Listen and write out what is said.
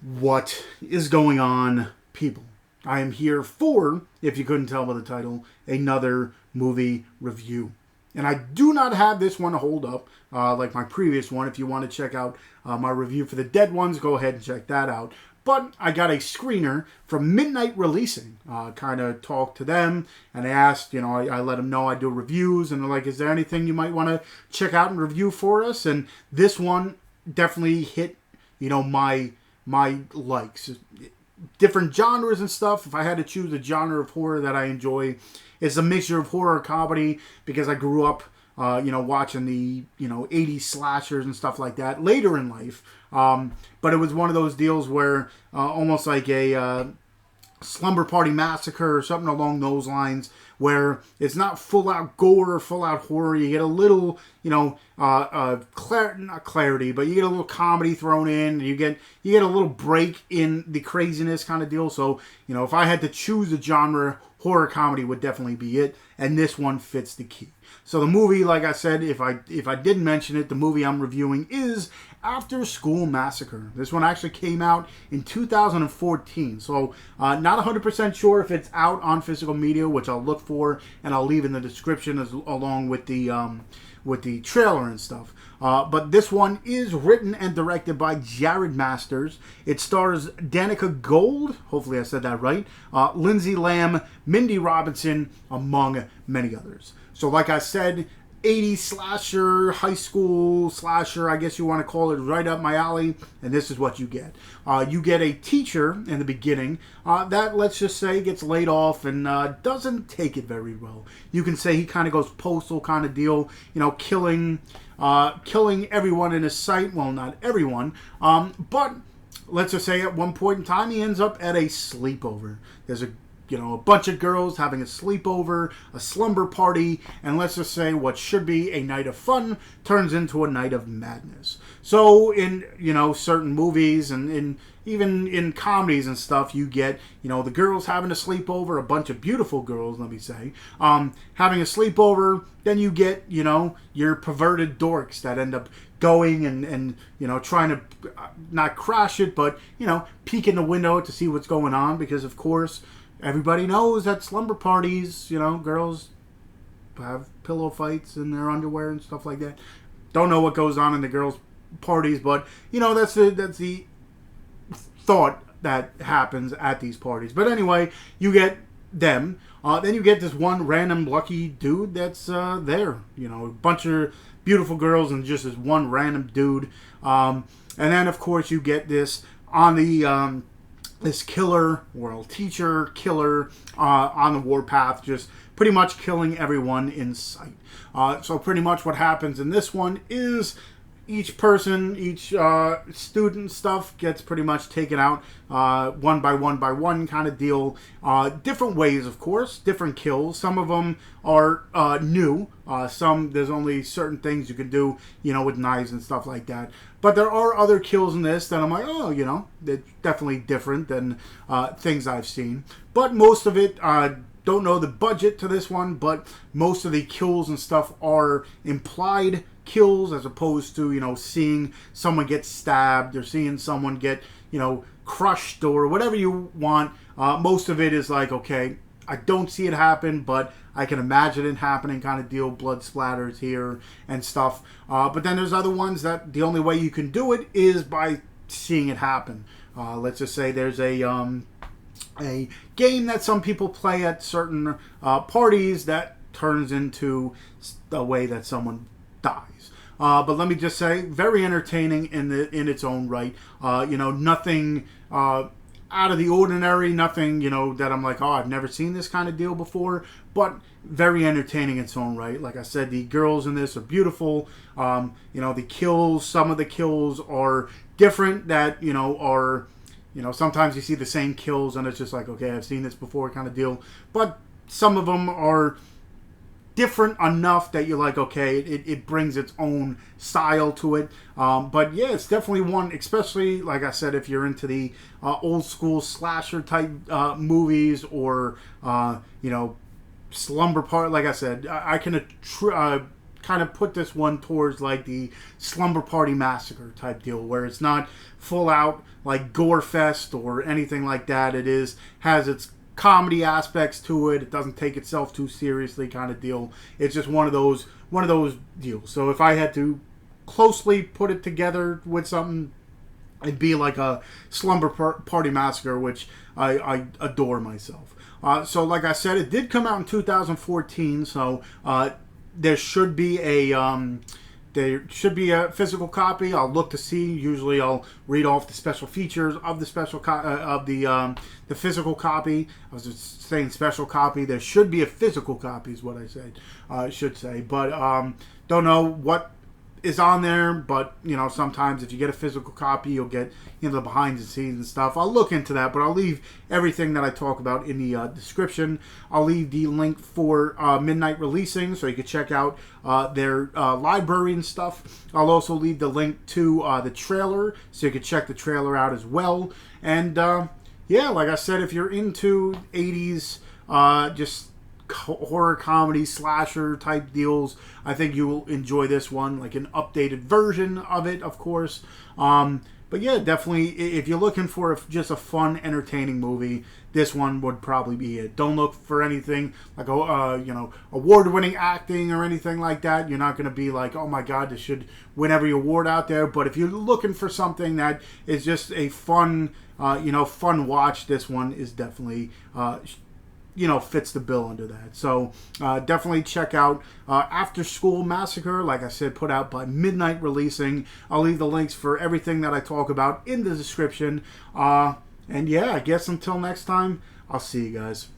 What is going on, people? I am here for, if you couldn't tell by the title, another movie review. And I do not have this one to hold up like my previous one. If you want to check out my review for the Dead Ones, go ahead and check that out. But I got a screener from Midnight Releasing. Kind of talked to them and asked, I let them know I do reviews. And they're like, is there anything you might want to check out and review for us? And this one definitely hit, my likes. Different genres and stuff. If I had to choose a genre of horror that I enjoy, it's a mixture of horror comedy because I grew up, watching the, 80s slashers and stuff like that later in life. But it was one of those deals where almost like a slumber party massacre or something along those lines, where it's not full out gore or full out horror. You get a little, not clarity, but you get a little comedy thrown in. You get a little break in the craziness kind of deal. So, if I had to choose a genre, horror comedy would definitely be it. And this one fits the key. So the movie, like I said, if I didn't mention it, the movie I'm reviewing is After School Massacre. This one actually came out in 2014. So not 100% sure if it's out on physical media, which I'll look for and I'll leave in the description along with the trailer and stuff. But this one is written and directed by Jared Masters. It stars Danika Gould, hopefully I said that right, Lindsay, Mindy Robinson, among many others. So like I said, 80s slasher, high school slasher, I guess you want to call it, right up my alley. And this is what you get. You get a teacher in the beginning that, let's just say, gets laid off and doesn't take it very well. You can say he kind of goes postal kind of deal, killing everyone in his sight. Well, not everyone, but let's just say at one point in time he ends up at a sleepover. There's a bunch of girls having a sleepover, a slumber party, and let's just say what should be a night of fun turns into a night of madness. So in, certain movies and even in comedies and stuff, you get, the girls having a sleepover, a bunch of beautiful girls, let me say, having a sleepover. Then you get, your perverted dorks that end up going and trying to not crash it, but, peek in the window to see what's going on because, of course, everybody knows that slumber parties, girls have pillow fights in their underwear and stuff like that. Don't know what goes on in the girls' parties, but that's the thought that happens at these parties. But anyway, you get them. Then you get this one random lucky dude that's there. A bunch of beautiful girls and just this one random dude. And then of course you get this on the this killer, world teacher, killer on the warpath, just pretty much killing everyone in sight. So pretty much what happens in this one is each person, each student stuff gets pretty much taken out one by one kind of deal. Different ways, of course, different kills. Some of them are new. Some, there's only certain things you can do, with knives and stuff like that. But there are other kills in this that I'm like, they're definitely different than things I've seen. But most of it, don't know the budget to this one, but most of the kills and stuff are implied kills as opposed to, seeing someone get stabbed or seeing someone get, crushed or whatever you want. Most of it is like, okay, I don't see it happen, but I can imagine it happening kind of deal. Blood splatters here and stuff. But then there's other ones that the only way you can do it is by seeing it happen. Let's just say there's a game that some people play at certain parties that turns into the way that someone dies. But let me just say, very entertaining in its own right. Nothing out of the ordinary, nothing, that I'm like, I've never seen this kind of deal before, but very entertaining in its own right. Like I said, the girls in this are beautiful. The kills, some of the kills are different that, are, sometimes you see the same kills and it's just like, okay, I've seen this before kind of deal. But some of them are different enough that you're like, okay, it brings its own style to it. But yeah, it's definitely one, especially, like I said, if you're into the old school slasher type movies or, slumber part. Like I said, I can kind of put this one towards like the Slumber Party Massacre type deal, where it's not full out like gore fest or anything like that. Has its comedy aspects to it. It doesn't take itself too seriously kind of deal. It's just one of those deals. So if I had to closely put it together with something, it'd be like a Slumber Party Massacre, which I adore myself. So like I said, it did come out in 2014, so there should be a physical copy. I'll look to see. Usually, I'll read off the special features of the the physical copy. I was just saying special copy. There should be a physical copy, is what I said. Should say, but don't know what is on there. But sometimes if you get a physical copy, you'll get the behind the scenes and stuff. I'll look into that, but I'll leave everything that I talk about in the description. I'll leave the link for Midnight Releasing, so you can check out their library and stuff. I'll also leave the link to the trailer, so you can check the trailer out as well. And yeah, like I said, if you're into 80s just horror comedy slasher type deals, I think you will enjoy this one, like an updated version of it, of course. But yeah, definitely, if you're looking for just a fun, entertaining movie, this one would probably be it. Don't look for anything like award-winning acting or anything like that. You're not going to be like, oh my god, this should win every award out there. But if you're looking for something that is just a fun, fun watch, this one is definitely fits the bill under that. So definitely check out After School Massacre, like I said, put out by Midnight Releasing. I'll leave the links for everything that I talk about in the description. And yeah, I guess until next time, I'll see you guys.